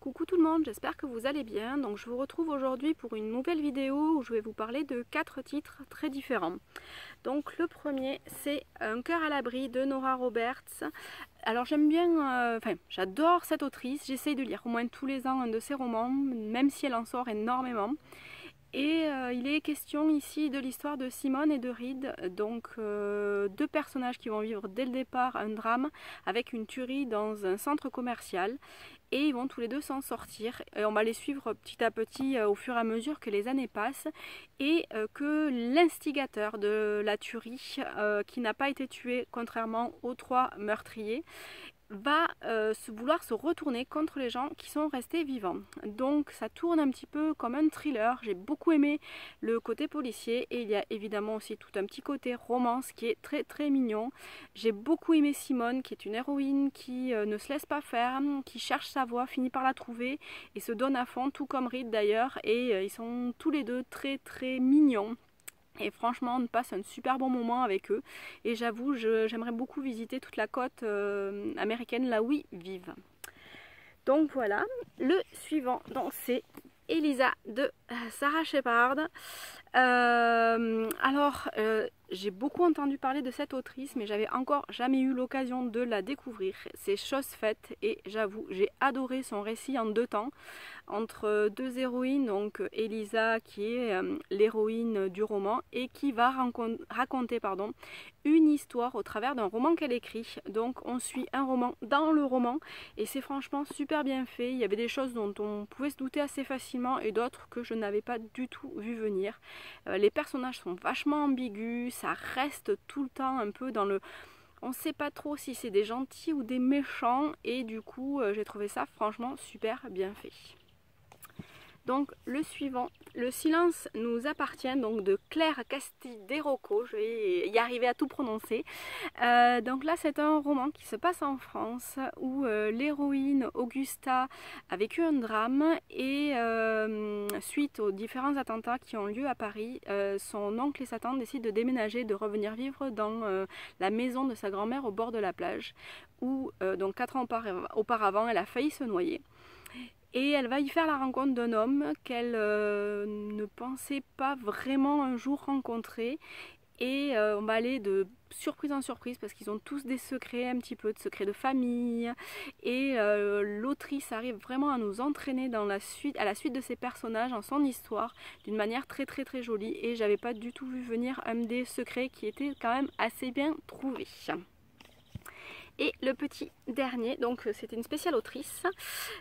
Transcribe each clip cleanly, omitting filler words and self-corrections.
Coucou tout le monde, j'espère que vous allez bien. Donc je vous retrouve aujourd'hui pour une nouvelle vidéo où je vais vous parler de 4 titres très différents. Donc le premier c'est Un cœur à l'abri de Nora Roberts. Alors j'aime bien, j'adore cette autrice, j'essaye de lire au moins tous les ans un de ses romans, même si elle en sort énormément. Et il est question ici de l'histoire de Simone et de Reed, donc deux personnages qui vont vivre dès le départ un drame avec une tuerie dans un centre commercial et ils vont tous les deux s'en sortir et on va les suivre petit à petit au fur et à mesure que les années passent et que l'instigateur de la tuerie qui n'a pas été tué contrairement aux 3 meurtriers va vouloir se retourner contre les gens qui sont restés vivants. Donc ça tourne un petit peu comme un thriller. J'ai beaucoup aimé le côté policier et il y a évidemment aussi tout un petit côté romance qui est très très mignon. J'ai beaucoup aimé Simone qui est une héroïne qui ne se laisse pas faire, qui cherche sa voie, finit par la trouver et se donne à fond, tout comme Reed d'ailleurs, et ils sont tous les deux très très mignons. Et franchement, on passe un super bon moment avec eux. Et j'avoue, j'aimerais beaucoup visiter toute la côte américaine, là où ils vivent. Donc voilà, le suivant, c'est Elisa de Sarah Shepard. J'ai beaucoup entendu parler de cette autrice, mais j'avais encore jamais eu l'occasion de la découvrir. C'est chose faite et j'avoue, j'ai adoré son récit en 2 temps, entre 2 héroïnes, donc Elisa qui est l'héroïne du roman et qui va raconter une histoire au travers d'un roman qu'elle écrit. Donc on suit un roman dans le roman et c'est franchement super bien fait. Il y avait des choses dont on pouvait se douter assez facilement et d'autres que je n'avais pas du tout vu venir. Les personnages sont vachement ambigus, ça reste tout le temps un peu dans le... On ne sait pas trop si c'est des gentils ou des méchants et du coup j'ai trouvé ça franchement super bien fait. Donc le suivant, Le silence nous appartient, donc de Claire Castille-Desrocco, je vais y arriver à tout prononcer. Donc là c'est un roman qui se passe en France où l'héroïne Augusta a vécu un drame et suite aux différents attentats qui ont lieu à Paris, son oncle et sa tante décident de déménager, de revenir vivre dans la maison de sa grand-mère au bord de la plage où donc 4 ans auparavant elle a failli se noyer. Et elle va y faire la rencontre d'un homme qu'elle ne pensait pas vraiment un jour rencontrer. Et on va aller de surprise en surprise parce qu'ils ont tous des secrets, un petit peu de secrets de famille. Et l'autrice arrive vraiment à nous entraîner à la suite de ces personnages, en son histoire, d'une manière très très très jolie. Et j'avais pas du tout vu venir un des secrets qui était quand même assez bien trouvé. Et le petit dernier, donc c'était une spéciale autrice,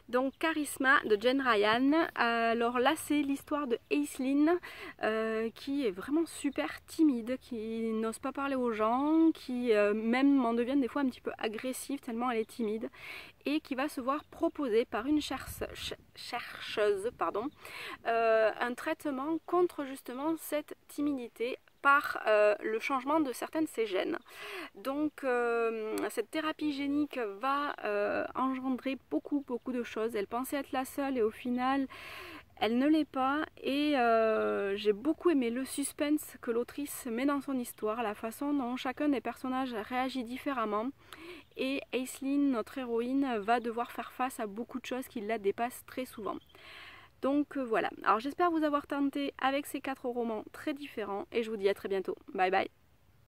donc Charisma de Jen Ryan. Alors là c'est l'histoire de Aislinn qui est vraiment super timide, qui n'ose pas parler aux gens, qui même en devient des fois un petit peu agressive tellement elle est timide et qui va se voir proposer par une chercheuse un traitement contre justement cette timidité par le changement de certaines de ses gènes. Donc cette thérapie génique va engendrer beaucoup de choses. Elle pensait être la seule et au final elle ne l'est pas et j'ai beaucoup aimé le suspense que l'autrice met dans son histoire, la façon dont chacun des personnages réagit différemment et Aislinn, notre héroïne, va devoir faire face à beaucoup de choses qui la dépassent très souvent. Donc voilà, alors j'espère vous avoir tenté avec ces 4 romans très différents et je vous dis à très bientôt. Bye bye.